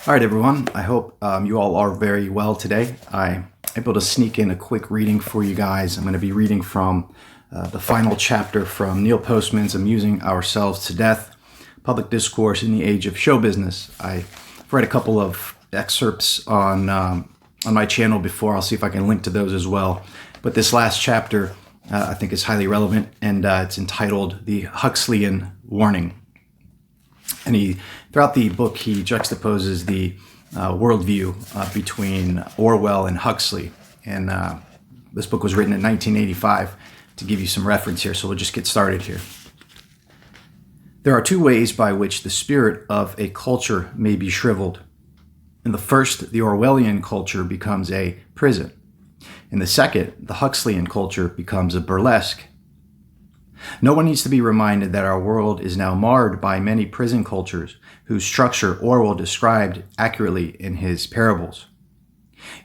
All right, everyone. I hope you all are very well today. I'm able to sneak in a quick reading for you guys. I'm going to be reading from the final chapter from Neil Postman's Amusing Ourselves to Death, Public Discourse in the Age of Show Business. I've read a couple of excerpts on my channel before. I'll see if I can link to those as well. But this last chapter I think is highly relevant, and it's entitled The Huxleyan Warning. And throughout the book, he juxtaposes the worldview between Orwell and Huxley. And this book was written in 1985, to give you some reference here. So we'll just get started here. There are two ways by which the spirit of a culture may be shriveled. In the first, the Orwellian culture becomes a prison. In the second, the Huxleyan culture becomes a burlesque. No one needs to be reminded that our world is now marred by many prison cultures whose structure Orwell described accurately in his parables.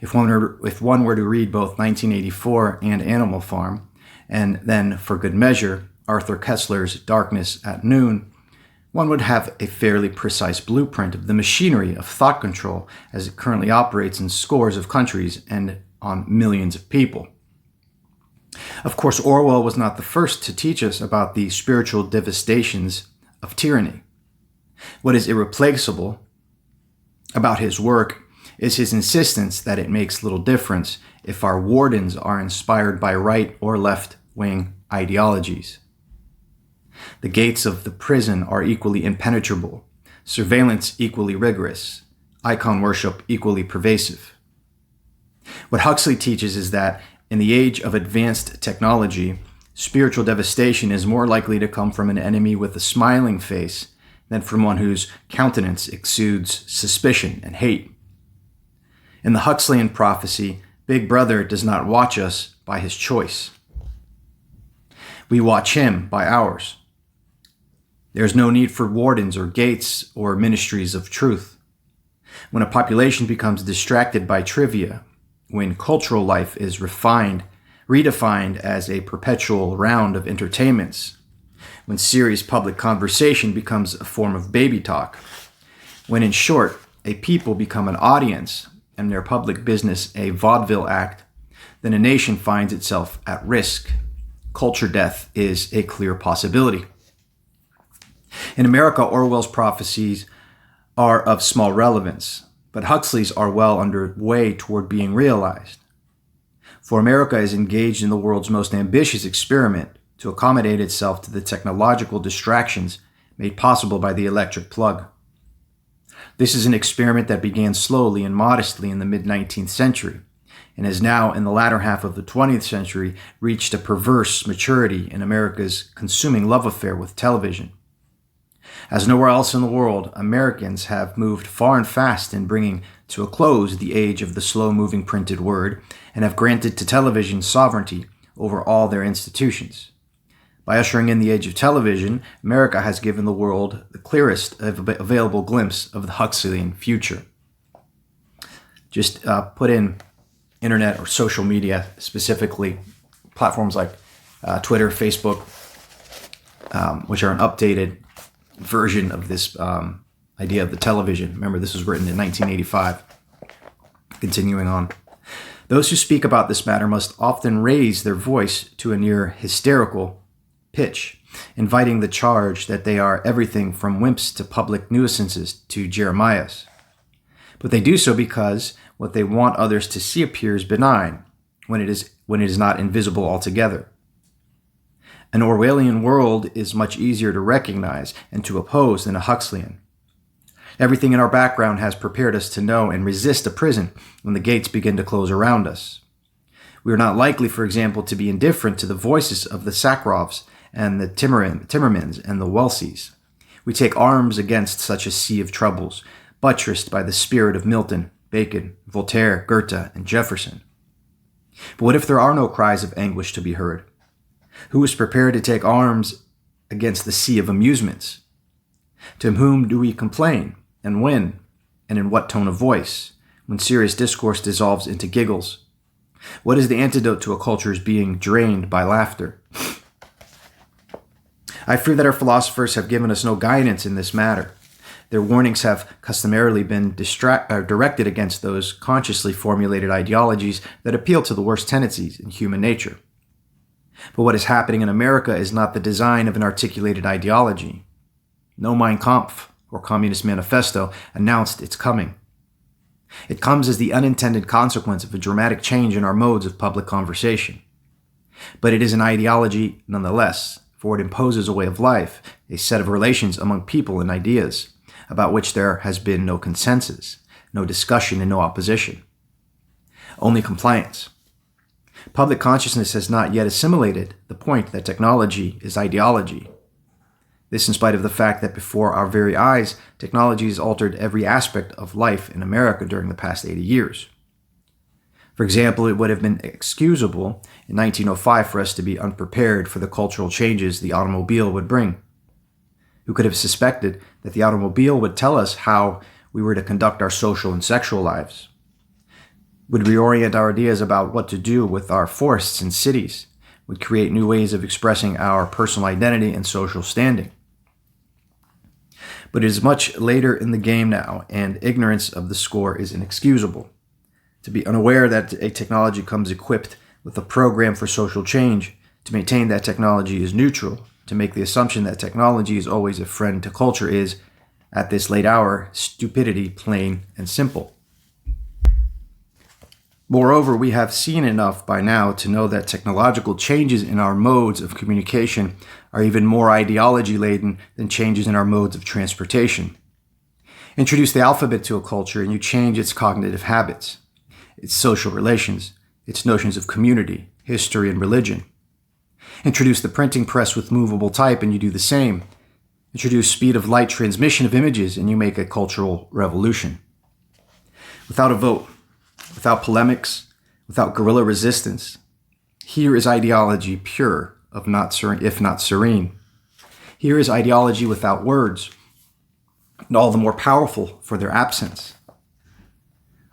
If one were to read both 1984 and Animal Farm, and then, for good measure, Arthur Koestler's Darkness at Noon, one would have a fairly precise blueprint of the machinery of thought control as it currently operates in scores of countries and on millions of people. Of course, Orwell was not the first to teach us about the spiritual devastations of tyranny. What is irreplaceable about his work is his insistence that it makes little difference if our wardens are inspired by right or left-wing ideologies. The gates of the prison are equally impenetrable, surveillance equally rigorous, icon worship equally pervasive. What Huxley teaches is that in the age of advanced technology, spiritual devastation is more likely to come from an enemy with a smiling face than from one whose countenance exudes suspicion and hate. In the Huxleyan prophecy, Big Brother does not watch us by his choice. We watch him by ours. There is no need for wardens or gates or ministries of truth. When a population becomes distracted by trivia, when cultural life is redefined as a perpetual round of entertainments, when serious public conversation becomes a form of baby talk, when, in short, a people become an audience and their public business a vaudeville act, then a nation finds itself at risk. Culture death is a clear possibility. In America, Orwell's prophecies are of small relevance, but Huxley's are well underway toward being realized. For America is engaged in the world's most ambitious experiment to accommodate itself to the technological distractions made possible by the electric plug. This is an experiment that began slowly and modestly in the mid-19th century, and has now, in the latter half of the 20th century, reached a perverse maturity in America's consuming love affair with television. As nowhere else in the world, Americans have moved far and fast in bringing to a close the age of the slow-moving printed word, and have granted to television sovereignty over all their institutions. By ushering in the age of television, America has given the world the clearest available glimpse of the Huxleyan future. Just put in internet or social media, specifically platforms like Twitter, Facebook, which are an updated version of this idea of the television. Remember, this was written in 1985. Continuing on. Those who speak about this matter must often raise their voice to a near hysterical pitch, inviting the charge that they are everything from wimps to public nuisances to Jeremiahs. But they do so because what they want others to see appears benign when it is not invisible altogether. An Orwellian world is much easier to recognize and to oppose than a Huxleyan. Everything in our background has prepared us to know and resist a prison when the gates begin to close around us. We are not likely, for example, to be indifferent to the voices of the Sakharovs and the Timmermans and the Wellesley's. We take arms against such a sea of troubles, buttressed by the spirit of Milton, Bacon, Voltaire, Goethe, and Jefferson. But what if there are no cries of anguish to be heard? Who is prepared to take arms against the sea of amusements? To whom do we complain, and when, and in what tone of voice, when serious discourse dissolves into giggles? What is the antidote to a culture's being drained by laughter? I fear that our philosophers have given us no guidance in this matter. Their warnings have customarily been directed against those consciously formulated ideologies that appeal to the worst tendencies in human nature. But what is happening in America is not the design of an articulated ideology. No Mein Kampf or Communist Manifesto announced its coming. It comes as the unintended consequence of a dramatic change in our modes of public conversation. But it is an ideology nonetheless, for it imposes a way of life, a set of relations among people and ideas, about which there has been no consensus, no discussion, and no opposition. Only compliance. Public consciousness has not yet assimilated the point that technology is ideology. This in spite of the fact that before our very eyes, technology has altered every aspect of life in America during the past 80 years. For example, it would have been excusable in 1905 for us to be unprepared for the cultural changes the automobile would bring. Who could have suspected that the automobile would tell us how we were to conduct our social and sexual lives? Would reorient our ideas about what to do with our forests and cities, would create new ways of expressing our personal identity and social standing. But it is much later in the game now, and ignorance of the score is inexcusable. To be unaware that a technology comes equipped with a program for social change, to maintain that technology is neutral, to make the assumption that technology is always a friend to culture is, at this late hour, stupidity plain and simple. Moreover, we have seen enough by now to know that technological changes in our modes of communication are even more ideology-laden than changes in our modes of transportation. Introduce the alphabet to a culture and you change its cognitive habits, its social relations, its notions of community, history, and religion. Introduce the printing press with movable type and you do the same. Introduce speed of light transmission of images and you make a cultural revolution. Without a vote, without polemics, without guerrilla resistance, here is ideology pure, if not serene. Here is ideology without words, and all the more powerful for their absence.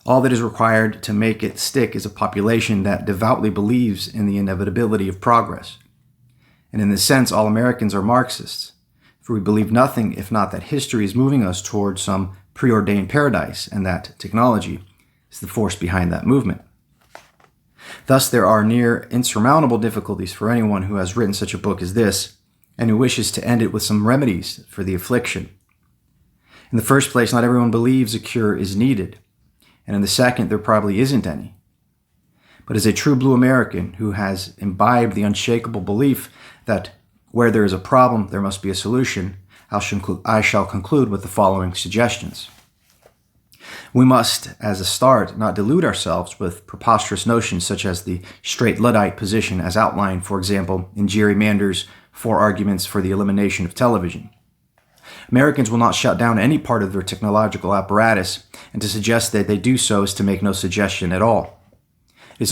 All that is required to make it stick is a population that devoutly believes in the inevitability of progress. And in this sense, all Americans are Marxists, for we believe nothing if not that history is moving us toward some preordained paradise, and that technology is the force behind that movement. Thus, there are near insurmountable difficulties for anyone who has written such a book as this, and who wishes to end it with some remedies for the affliction. In the first place, not everyone believes a cure is needed, and in the second, there probably isn't any. But as a true blue American who has imbibed the unshakable belief that where there is a problem, there must be a solution, I shall conclude with the following suggestions. We must, as a start, not delude ourselves with preposterous notions such as the straight Luddite position as outlined, for example, in Jerry Mander's 4 Arguments for the Elimination of Television. Americans will not shut down any part of their technological apparatus, and to suggest that they do so is to make no suggestion at all. It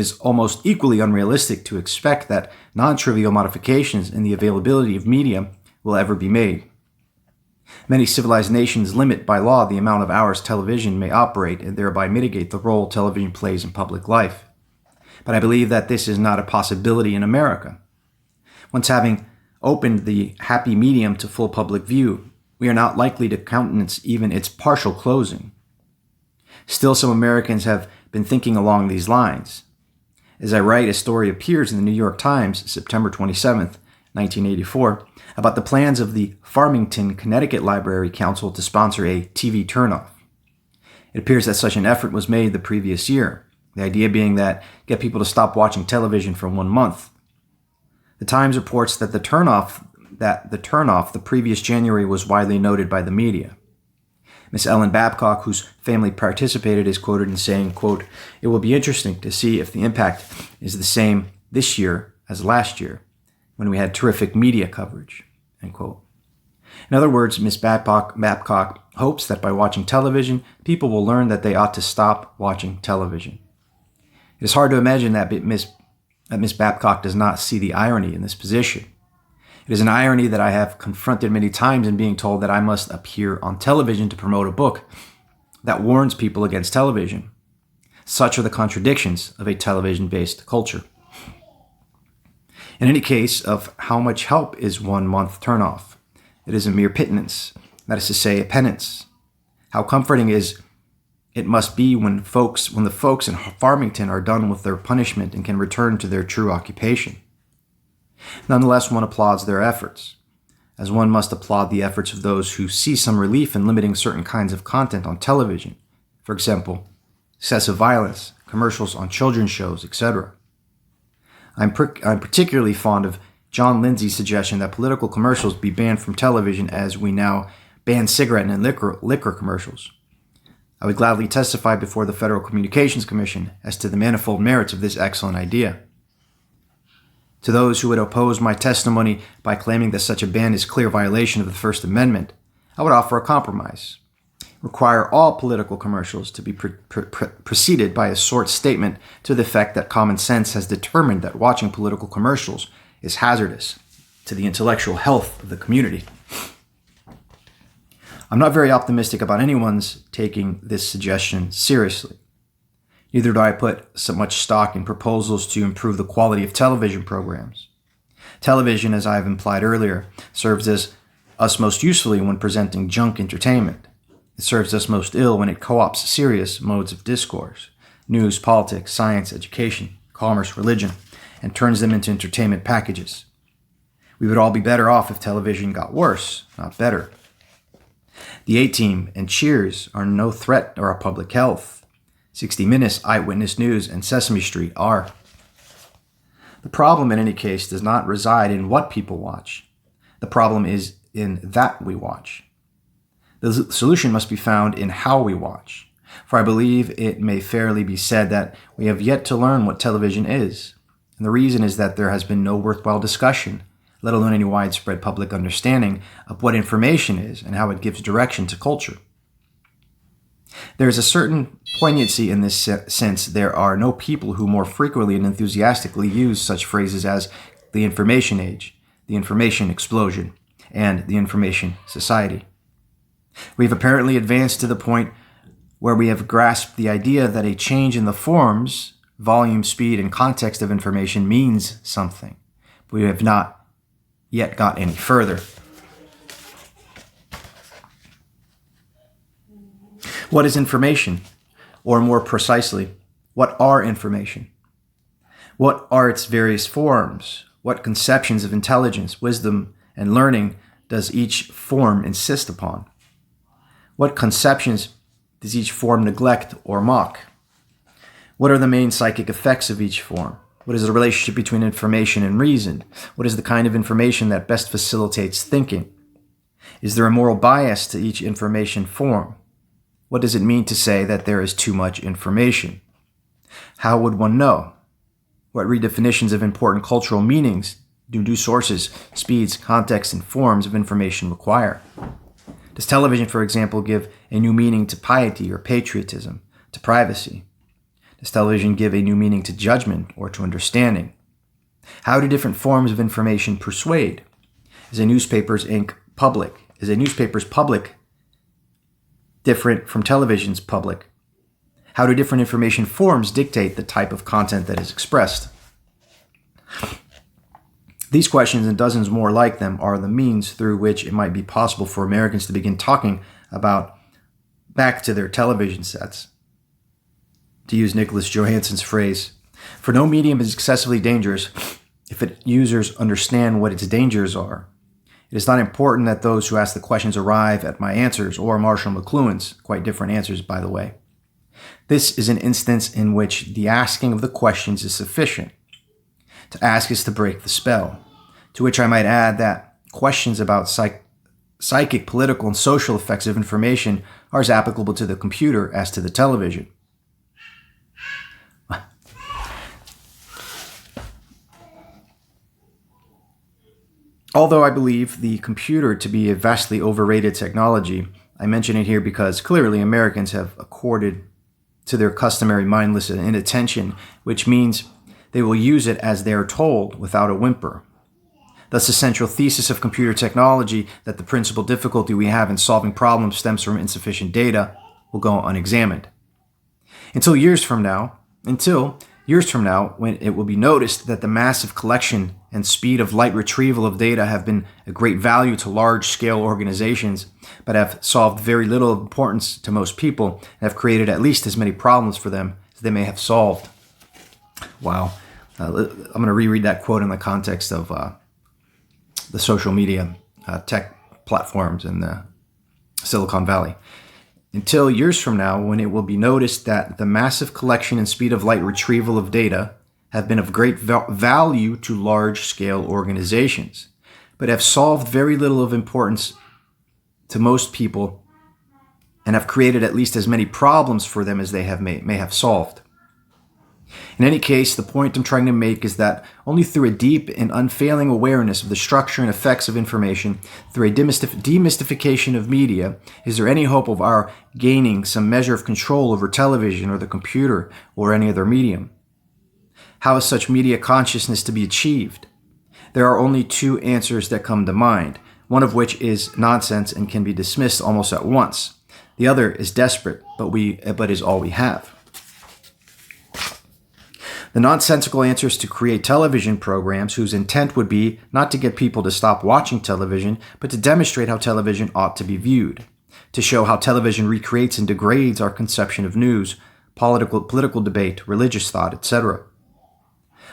is almost equally unrealistic to expect that non-trivial modifications in the availability of media will ever be made. Many civilized nations limit by law the amount of hours television may operate and thereby mitigate the role television plays in public life. But I believe that this is not a possibility in America. Once having opened the happy medium to full public view, we are not likely to countenance even its partial closing. Still, some Americans have been thinking along these lines. As I write, a story appears in the New York Times, September 27th, 1984, about the plans of the Farmington, Connecticut Library Council to sponsor a TV turnoff. It appears that such an effort was made the previous year, the idea being that get people to stop watching television for 1 month. The Times reports that the turnoff the previous January was widely noted by the media. Miss Ellen Babcock, whose family participated, is quoted in saying, quote, "It will be interesting to see if the impact is the same this year as last year, when we had terrific media coverage," end quote. In other words, Miss Babcock hopes that by watching television, people will learn that they ought to stop watching television. It is hard to imagine that Miss Babcock does not see the irony in this position. It is an irony that I have confronted many times in being told that I must appear on television to promote a book that warns people against television. Such are the contradictions of a television-based culture. In any case, of how much help is 1 month turnoff? It is a mere pittance. that is to say, a penance. How comforting it must be when the folks in Farmington are done with their punishment and can return to their true occupation. Nonetheless, one applauds their efforts, as one must applaud the efforts of those who see some relief in limiting certain kinds of content on television. For example, excessive violence, commercials on children's shows, etc. I'm particularly fond of John Lindsay's suggestion that political commercials be banned from television as we now ban cigarette and liquor commercials. I would gladly testify before the Federal Communications Commission as to the manifold merits of this excellent idea. To those who would oppose my testimony by claiming that such a ban is clear violation of the First Amendment, I would offer a compromise. Require all political commercials to be preceded by a short statement to the effect that common sense has determined that watching political commercials is hazardous to the intellectual health of the community. I'm not very optimistic about anyone's taking this suggestion seriously. Neither do I put so much stock in proposals to improve the quality of television programs. Television, as I have implied earlier, serves us most usefully when presenting junk entertainment. It serves us most ill when it co-opts serious modes of discourse, news, politics, science, education, commerce, religion, and turns them into entertainment packages. We would all be better off if television got worse, not better. The A-Team and Cheers are no threat to our public health. 60 Minutes, Eyewitness News, and Sesame Street are. The problem, in any case, does not reside in what people watch. The problem is in that we watch. The solution must be found in how we watch, for I believe it may fairly be said that we have yet to learn what television is, and the reason is that there has been no worthwhile discussion, let alone any widespread public understanding of what information is and how it gives direction to culture. There is a certain poignancy in this sense. There are no people who more frequently and enthusiastically use such phrases as the information age, the information explosion, and the information society. We have apparently advanced to the point where we have grasped the idea that a change in the forms, volume, speed, and context of information means something. We have not yet got any further. What is information? Or more precisely, what are information? What are its various forms? What conceptions of intelligence, wisdom, and learning does each form insist upon? What conceptions does each form neglect or mock? What are the main psychic effects of each form? What is the relationship between information and reason? What is the kind of information that best facilitates thinking? Is there a moral bias to each information form? What does it mean to say that there is too much information? How would one know? What redefinitions of important cultural meanings do sources, speeds, contexts, and forms of information require? Does television, for example, give a new meaning to piety or patriotism, to privacy? Does television give a new meaning to judgment or to understanding? How do different forms of information persuade? Is a newspaper's public? Is a newspaper's public different from television's public? How do different information forms dictate the type of content that is expressed? These questions and dozens more like them are the means through which it might be possible for Americans to begin talking about back to their television sets. To use Nicholas Johansson's phrase, for no medium is excessively dangerous if its users understand what its dangers are. It is not important that those who ask the questions arrive at my answers or Marshall McLuhan's, quite different answers, by the way. This is an instance in which the asking of the questions is sufficient. To ask is to break the spell, to which I might add that questions about psychic, political, and social effects of information are as applicable to the computer as to the television. Although I believe the computer to be a vastly overrated technology, I mention it here because clearly Americans have accorded to their customary mindless inattention, which means they will use it as they are told without a whimper. Thus, the central thesis of computer technology, that the principal difficulty we have in solving problems stems from insufficient data, will go unexamined. Until years from now, when it will be noticed that the massive collection and speed of light retrieval of data have been a great value to large-scale organizations, but have solved very little importance to most people, and have created at least as many problems for them as they may have solved. Wow. I'm going to reread that quote in the context of the social media tech platforms in the Silicon Valley. Until years from now, when it will be noticed that the massive collection and speed of light retrieval of data have been of great value to large-scale organizations, but have solved very little of importance to most people and have created at least as many problems for them as they may have solved. In any case, the point I'm trying to make is that only through a deep and unfailing awareness of the structure and effects of information, through a demystification of media, is there any hope of our gaining some measure of control over television or the computer or any other medium. How is such media consciousness to be achieved? There are only two answers that come to mind, one of which is nonsense and can be dismissed almost at once. The other is desperate, but is all we have. The nonsensical answer is to create television programs whose intent would be not to get people to stop watching television, but to demonstrate how television ought to be viewed, to show how television recreates and degrades our conception of news, political debate, religious thought, etc.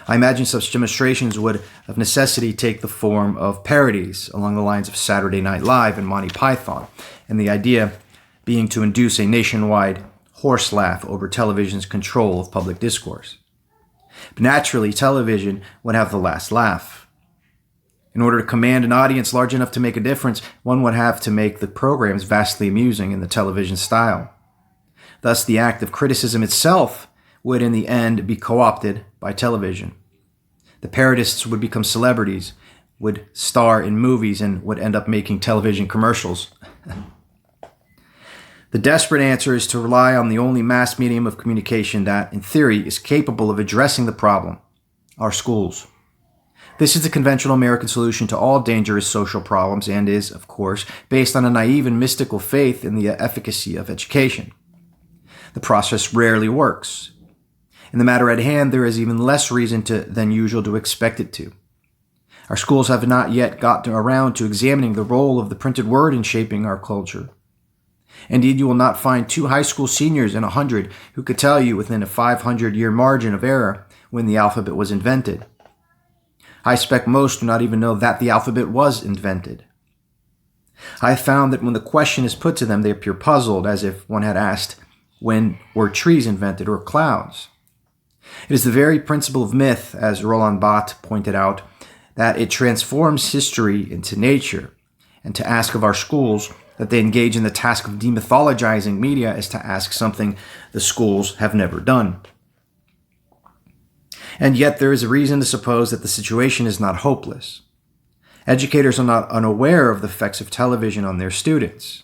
I imagine such demonstrations would, of necessity, take the form of parodies along the lines of Saturday Night Live and Monty Python, and the idea being to induce a nationwide horse laugh over television's control of public discourse. But naturally, television would have the last laugh. In order to command an audience large enough to make a difference, one would have to make the programs vastly amusing in the television style. Thus, the act of criticism itself would in the end be co-opted by television. The parodists would become celebrities, would star in movies, and would end up making television commercials. The desperate answer is to rely on the only mass medium of communication that, in theory, is capable of addressing the problem: our schools. This is the conventional American solution to all dangerous social problems and is, of course, based on a naive and mystical faith in the efficacy of education. The process rarely works. In the matter at hand, there is even less reason than usual to expect it to. Our schools have not yet gotten around to examining the role of the printed word in shaping our culture. Indeed, you will not find 2 high school seniors in 100 who could tell you within a 500-year margin of error when the alphabet was invented. I expect most do not even know that the alphabet was invented. I have found that when the question is put to them, they appear puzzled, as if one had asked, when were trees invented or clouds? It is the very principle of myth, as Roland Barthes pointed out, that it transforms history into nature, and to ask of our schools that they engage in the task of demythologizing media is to ask something the schools have never done. And yet there is a reason to suppose that the situation is not hopeless. Educators are not unaware of the effects of television on their students.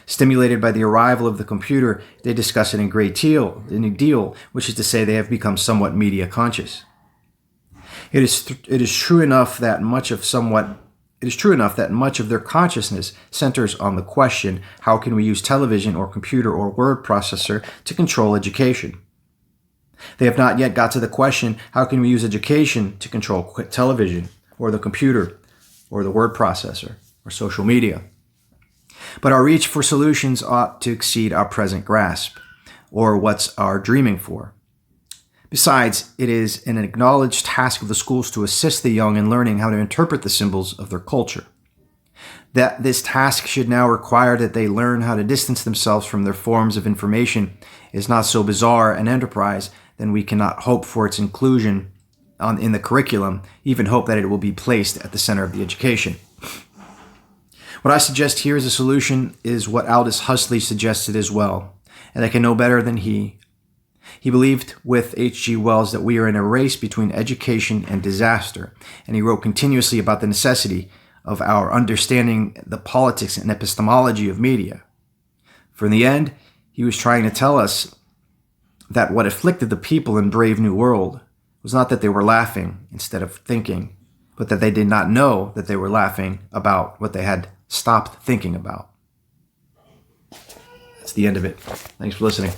Stimulated by the arrival of the computer, they discuss it in great deal, which is to say they have become somewhat media conscious. It is true enough that much of their consciousness centers on the question, how can we use television or computer or word processor to control education? They have not yet got to the question, how can we use education to control television or the computer or the word processor or social media? But our reach for solutions ought to exceed our present grasp, or what's our dreaming for. Besides, it is an acknowledged task of the schools to assist the young in learning how to interpret the symbols of their culture. That this task should now require that they learn how to distance themselves from their forms of information is not so bizarre an enterprise that we cannot hope for its inclusion in the curriculum, even hope that it will be placed at the center of the education. What I suggest here as a solution is what Aldous Huxley suggested as well, and I can know better than he. He believed with H.G. Wells that we are in a race between education and disaster, and he wrote continuously about the necessity of our understanding the politics and epistemology of media. For in the end, he was trying to tell us that what afflicted the people in Brave New World was not that they were laughing instead of thinking, but that they did not know that they were laughing about what they had stopped thinking about. That's the end of it. Thanks for listening.